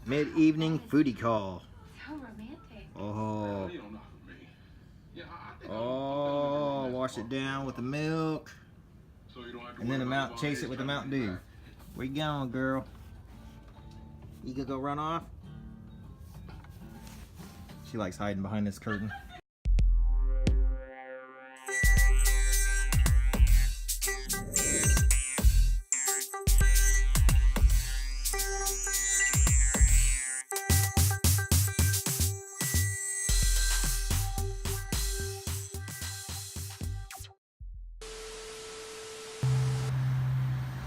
Mid-evening foodie call. How romantic. Oh. Oh, wash it down with the milk. And then chase it with the Mountain Dew. Where you going, girl? You gonna go run off? She likes hiding behind this curtain.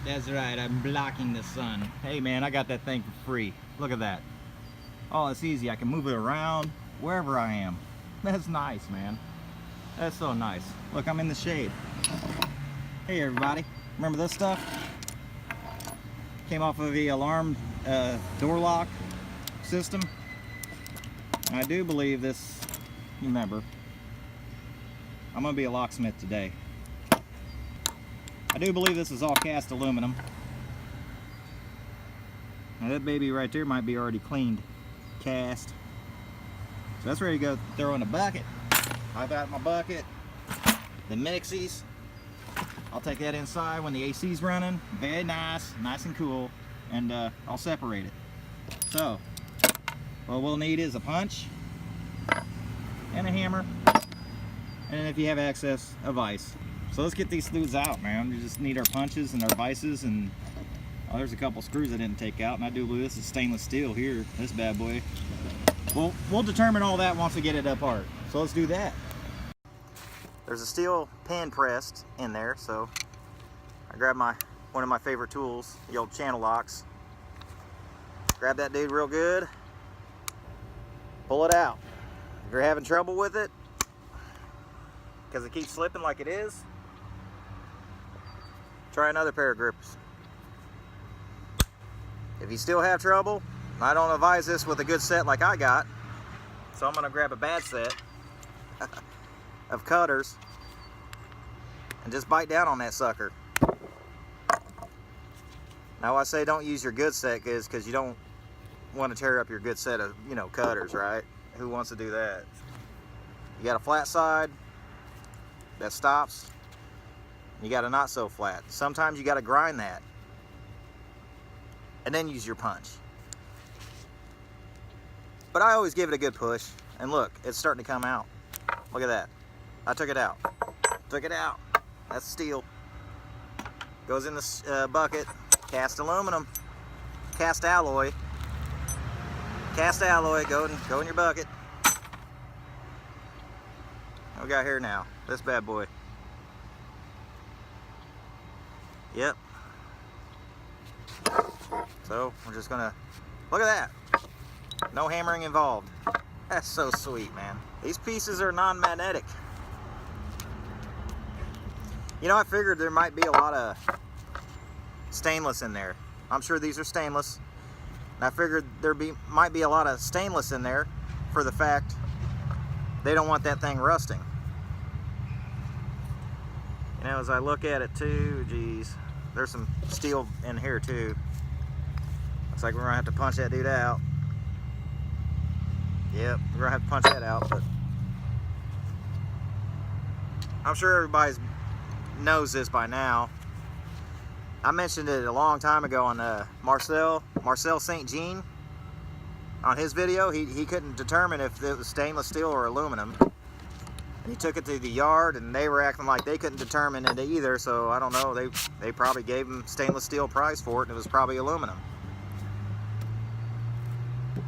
That's right, I'm blocking the sun. Hey man, I got that thing for free. Look at that. Oh, it's easy. I can move it around wherever I am. That's nice, man. That's so nice. Look, I'm in the shade. Hey everybody, remember this stuff? Came off of the alarm door lock system. I do believe this, remember, I'm gonna be a locksmith today. I do believe this is all cast aluminum. Now that baby right there might be already cleaned, cast. So that's ready to go throw in a bucket. I got my bucket, the mixies. I'll take that inside when the AC's running. Very nice, nice and cool. And I'll separate it. So, what we'll need is a punch and a hammer. And if you have access, a vise. So let's get these screws out, man. We just need our punches and our vices, and oh, there's a couple screws I didn't take out, and I do believe this is stainless steel here, this bad boy. We'll determine all that once we get it apart. So let's do that. There's a steel pin pressed in there, so I grabbed one of my favorite tools, the old channel locks. Grab that dude real good, pull it out. If you're having trouble with it, because it keeps slipping like it is, try another pair of grippers. If you still have trouble, I don't advise this with a good set like I got, so I'm going to grab a bad set of cutters and just bite down on that sucker. Now I say don't use your good set because you don't want to tear up your good set of, you know, cutters, right? Who wants to do that? You got a flat side that stops. You got a not so flat. Sometimes you got to grind that and then use your punch. But I always give it a good push, and look, it's starting to come out. Look at that. I took it out. Took it out. That's steel. Goes in the bucket. Cast aluminum. Cast alloy. Cast alloy. Go in your bucket. What we got here now? This bad boy. Yep. So we're just gonna look at that. No hammering involved. That's so sweet, man. These pieces are non-magnetic. You know, I figured there might be a lot of stainless in there. I'm sure these are stainless. And I figured might be a lot of stainless in there for the fact they don't want that thing rusting. You know, as I look at it too, geez, there's some steel in here too. Looks like we're gonna have to punch that dude out. Yep, we're gonna have to punch that out, but I'm sure everybody knows this by now. I mentioned it a long time ago on Marcel St. Jean. On his video, he couldn't determine if it was stainless steel or aluminum. He took it to the yard, and they were acting like they couldn't determine it either, so I don't know, they probably gave him stainless steel price for it, and it was probably aluminum.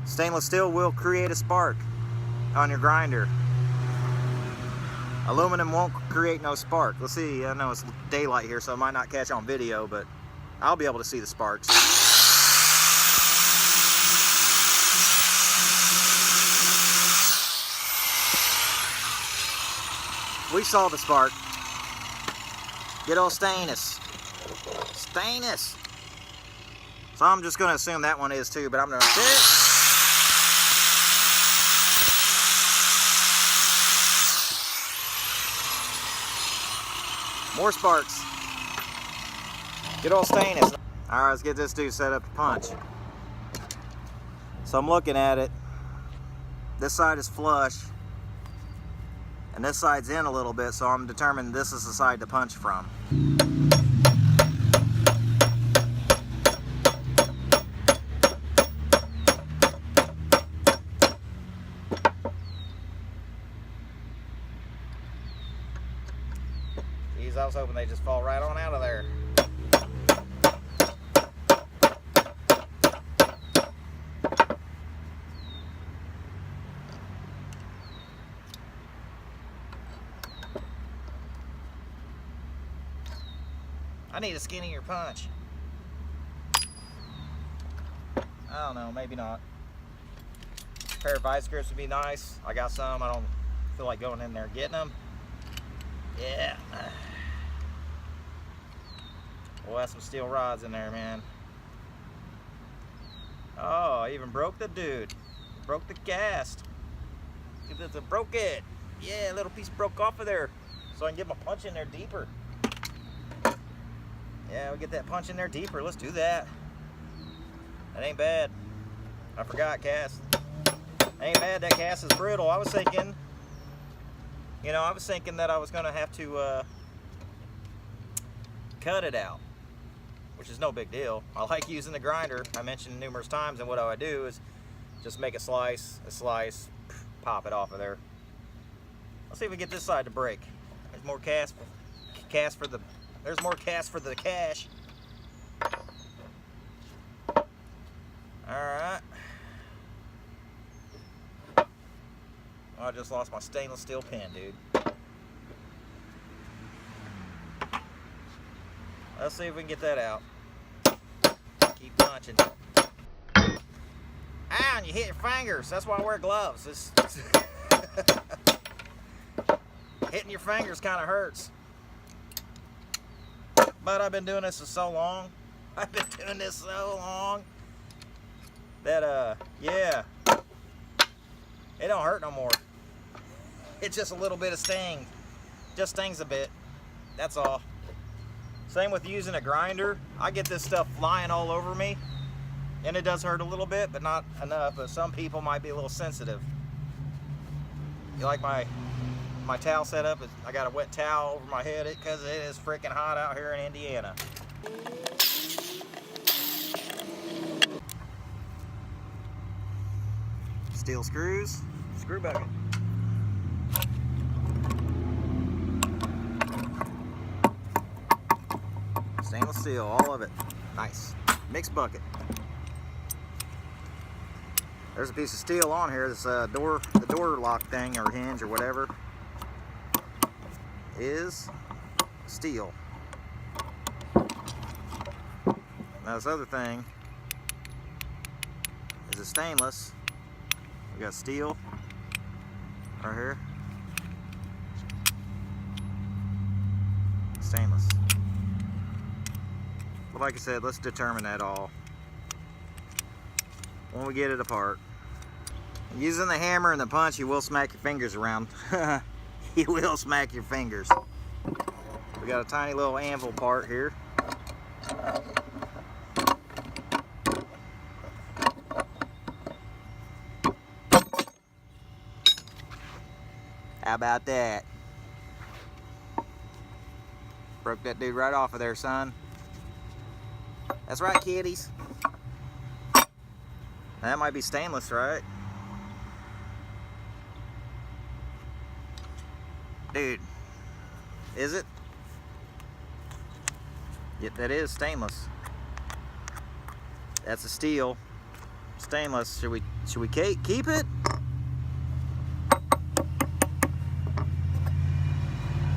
Stainless steel will create a spark on your grinder. Aluminum won't create no spark. Let's see, I know it's daylight here, so it might not catch on video, but I'll be able to see the sparks. We saw the spark. Good old stainless. Stainless. So I'm just going to assume that one is too, but I'm going to sit it. More sparks. Good old stainless. All right, let's get this dude set up to punch. So I'm looking at it. This side is flush, and this side's in a little bit, so I'm determined this is the side to punch from. Geez, I was hoping they'd just fall right on out of there. I need a skinnier punch. I don't know, maybe not. A pair of vice grips would be nice. I got some. I don't feel like going in there getting them. Yeah. We'll have some steel rods in there, man. Oh, I even broke the dude. Broke the cast. I broke it. Yeah, a little piece broke off of there. So I can get my punch in there deeper. Yeah, we'll get that punch in there deeper. Let's do that. That ain't bad. I forgot cast. Ain't bad, that cast is brittle. I was thinking, you know, that I was gonna have to cut it out, which is no big deal. I like using the grinder. I mentioned numerous times, and what I do is just make a slice, pop it off of there. Let's see if we get this side to break. There's more cast for the. There's more cast for the cash. Alright. I just lost my stainless steel pen, dude. Let's see if we can get that out. Keep punching. Ow, and you hit your fingers. That's why I wear gloves. Hitting your fingers kind of hurts. But I've been doing this for so long. That, yeah. It don't hurt no more. It's just a little bit of sting. Just stings a bit. That's all. Same with using a grinder. I get this stuff flying all over me. And it does hurt a little bit, but not enough. But some people might be a little sensitive. You like my towel setup? I got a wet towel over my head because it is freaking hot out here in Indiana. Steel screws, screw bucket. Stainless steel, all of it. Nice. Mixed bucket. There's a piece of steel on here. This the door lock thing or hinge or whatever is steel. Now this other thing is a stainless. We got steel right here. Stainless. But like I said, let's determine that all when we get it apart. Using the hammer and the punch, you will smack your fingers around. You will smack your fingers. We got a tiny little anvil part here. How about that? Broke that dude right off of there, son. That's right, kiddies. That might be stainless, right? Dude, is it? Yep, that is stainless. That's a steel. Stainless. Should we keep it?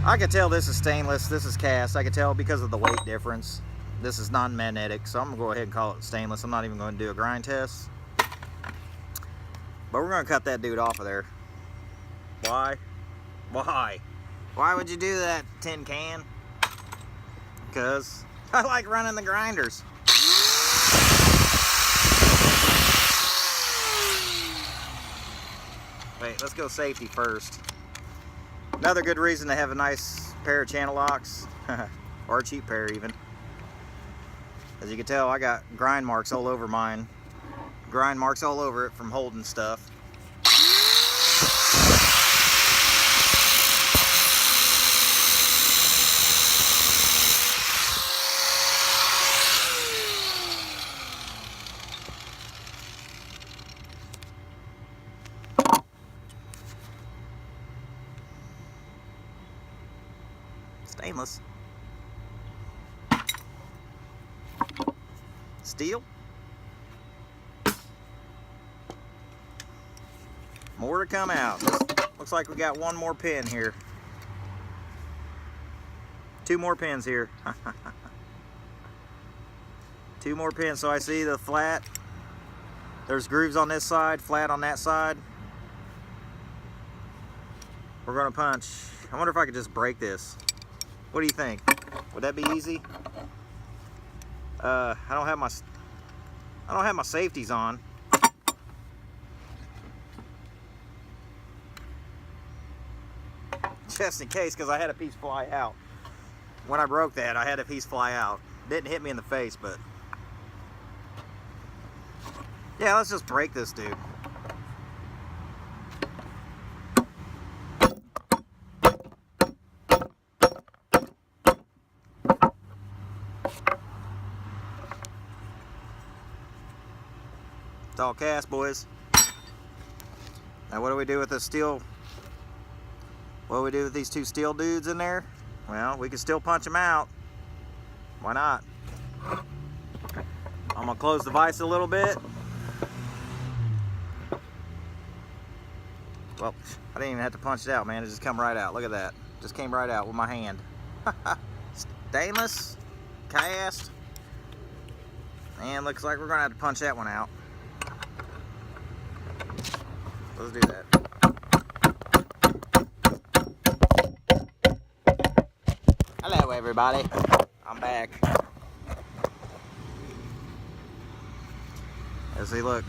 I can tell this is stainless, this is cast. I can tell because of the weight difference. This is non-magnetic, so I'm gonna go ahead and call it stainless. I'm not even gonna do a grind test. But we're gonna cut that dude off of there. Why? Why? Why would you do that, tin can? Because I like running the grinders. Wait, let's go safety first. Another good reason to have a nice pair of channel locks, or a cheap pair even. As you can tell, I got grind marks all over mine grind marks all over it from holding stuff. Stainless. Steel. More to come out. Looks like we got one more pin here. 2 more pins here. 2 more pins. So I see the flat. There's grooves on this side, flat on that side. We're gonna punch. I wonder if I could just break this. What do you think? Would that be easy? I don't have my safeties on. Just in case, because I had a piece fly out. When I broke that, I had a piece fly out. Didn't hit me in the face, but yeah, let's just break this dude. It's all cast, boys. Now what do we do with the steel? What do we do with these 2 steel dudes in there? Well, we can still punch them out. Why not? I'm gonna close the vise a little bit. Well, I didn't even have to punch it out, man. It just come right out. Look at that. Just came right out with my hand. Stainless, cast. And looks like we're gonna have to punch that one out. Let's do that. Hello, everybody. I'm back. Let's see, look.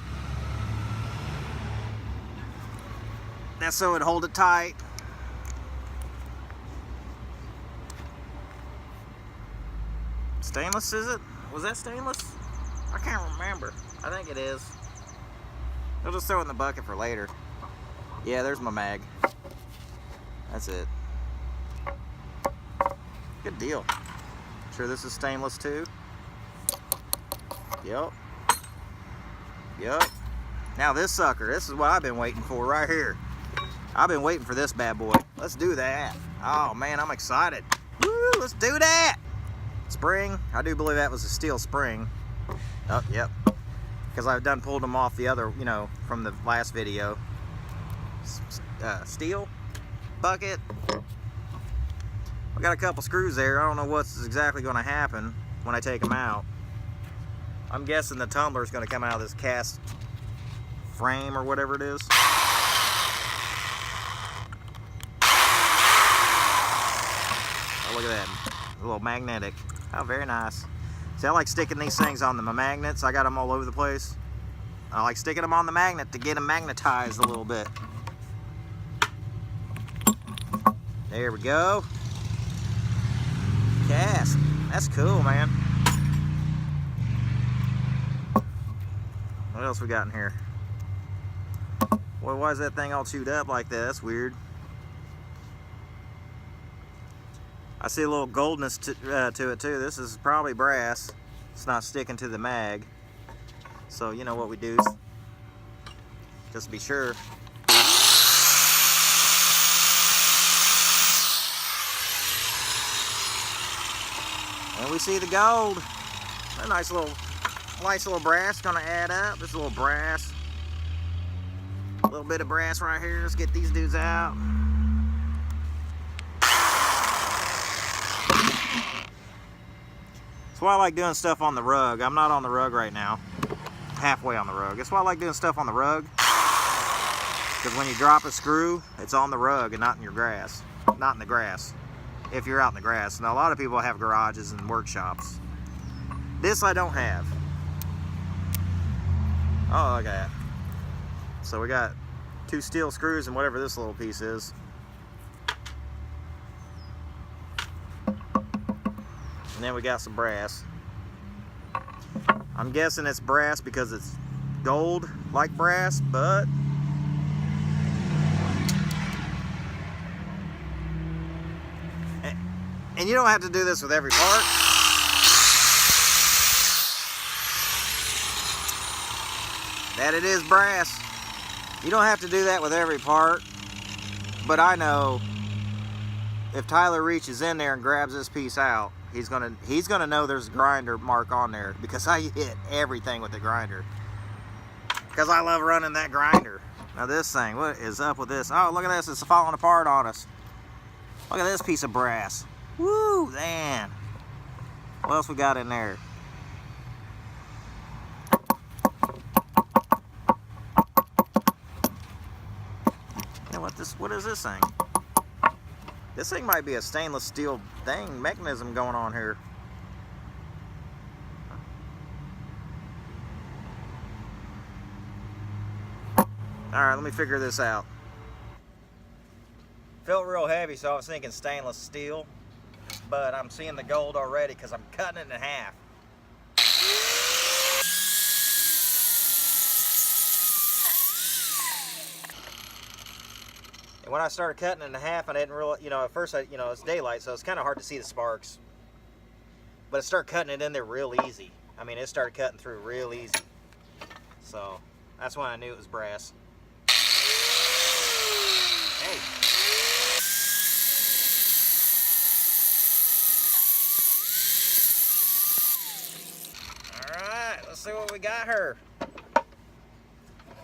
That's so it'd hold it tight. Stainless, is it? Was that stainless? I can't remember. I think it is. I'll just throw it in the bucket for later. Yeah, there's my mag. That's it. Good deal. Sure this is stainless too? Yep. Yep. Now this sucker, this is what I've been waiting for right here. I've been waiting for this bad boy. Let's do that. Oh man, I'm excited. Woo, let's do that. Spring, I do believe that was a steel spring. Oh, yep. Because I've done pulled them off the other, you know, from the last video. Steel bucket. I got a couple screws there. I don't know what's exactly going to happen when I take them out. I'm guessing the tumbler is going to come out of this cast frame or whatever it is. Oh, look at that. A little magnetic. Oh, very nice. See, I like sticking these things on my magnets. I got them all over the place. I like sticking them on the magnet to get them magnetized a little bit. There we go. Cast. That's cool, man. What else we got in here? Boy, why is that thing all chewed up like that? That's weird. I see a little goldness to it too. This is probably brass. It's not sticking to the mag. So you know what we do, just to be sure. And we see the gold. A nice little brass gonna add up. This little brass. A little bit of brass right here. Let's get these dudes out. That's why I like doing stuff on the rug. I'm not on the rug right now. Halfway on the rug. That's why I like doing stuff on the rug. Because when you drop a screw, it's on the rug and not in your grass. Not in the grass. If you're out in the grass. Now a lot of people have garages and workshops. This I don't have. Oh, look at that. So we got 2 steel screws and whatever this little piece is. And then we got some brass. I'm guessing it's brass because it's gold like brass, but and you don't have to do this with every part. That it is brass. You don't have to do that with every part, but I know if Tyler reaches in there and grabs this piece out, he's gonna know there's a grinder mark on there, because I hit everything with the grinder. Because I love running that grinder. Now this thing, what is up with this? Oh, look at this, it's falling apart on us. Look at this piece of brass. Woo, man. What else we got in there? And what is this thing? This thing might be a stainless steel mechanism going on here. Alright, let me figure this out. Felt real heavy, so I was thinking stainless steel, but I'm seeing the gold already because I'm cutting it in half. And when I started cutting it in half, I didn't really, at first, it's daylight, so it's kind of hard to see the sparks. But I started cutting it in there real easy. I mean, it started cutting through real easy. So, that's when I knew it was brass. Hey. Alright, let's see what we got here.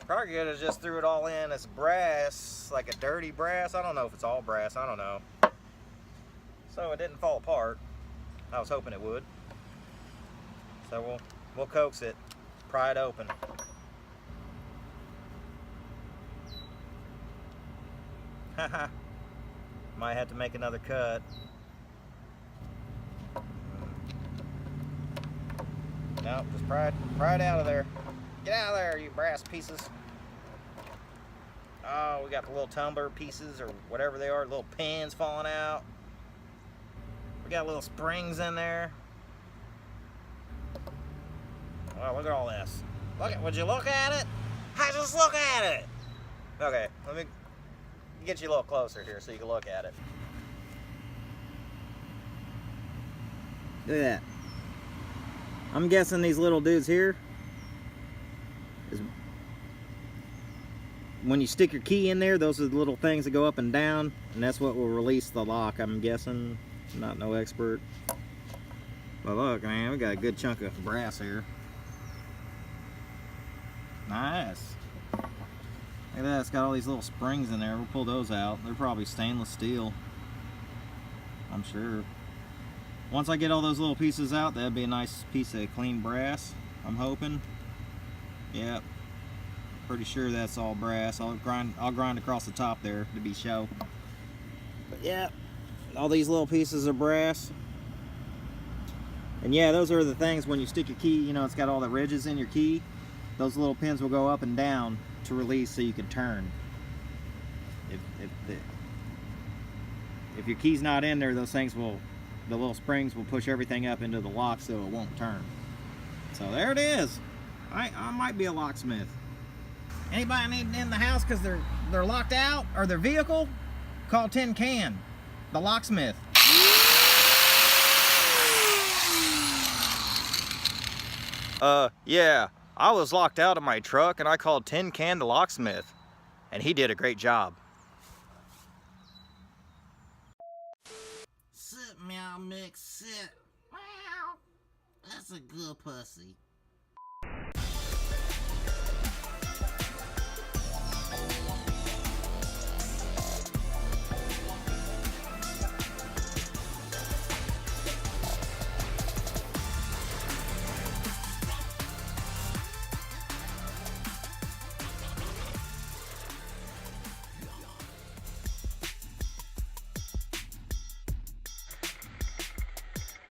Probably could have just threw it all in as brass, like a dirty brass. I don't know if it's all brass, I don't know. So it didn't fall apart. I was hoping it would. So we'll coax it, pry it open. Haha. Might have to make another cut. No, just pry it out of there. Get out of there, you brass pieces. Oh, we got the little tumbler pieces, or whatever they are, little pins falling out. We got little springs in there. Oh, look at all this. Would you look at it? Just look at it. Okay, let me get you a little closer here so you can look at it. Look at that. I'm guessing these little dudes here is when you stick your key in there, those are the little things that go up and down, and that's what will release the lock, I'm guessing. I'm not no expert. But look, man, we got a good chunk of brass here. Nice. Look at that, it's got all these little springs in there. We'll pull those out. They're probably stainless steel, I'm sure. Once I get all those little pieces out, that'd be a nice piece of clean brass, I'm hoping. Yep. Pretty sure that's all brass. I'll grind across the top there to be show. But yeah, all these little pieces are brass. And yeah, those are the things when you stick your key, it's got all the ridges in your key. Those little pins will go up and down to release so you can turn. If your key's not in there, those things the little springs will push everything up into the lock so it won't turn. So there it is. I might be a locksmith. Anybody need in the house because they're locked out, or their vehicle? Call Tin Can, the locksmith. Yeah, I was locked out of my truck and I called Tin Can the locksmith, and he did a great job. Sit, meow mix, sit. Meow. That's a good pussy.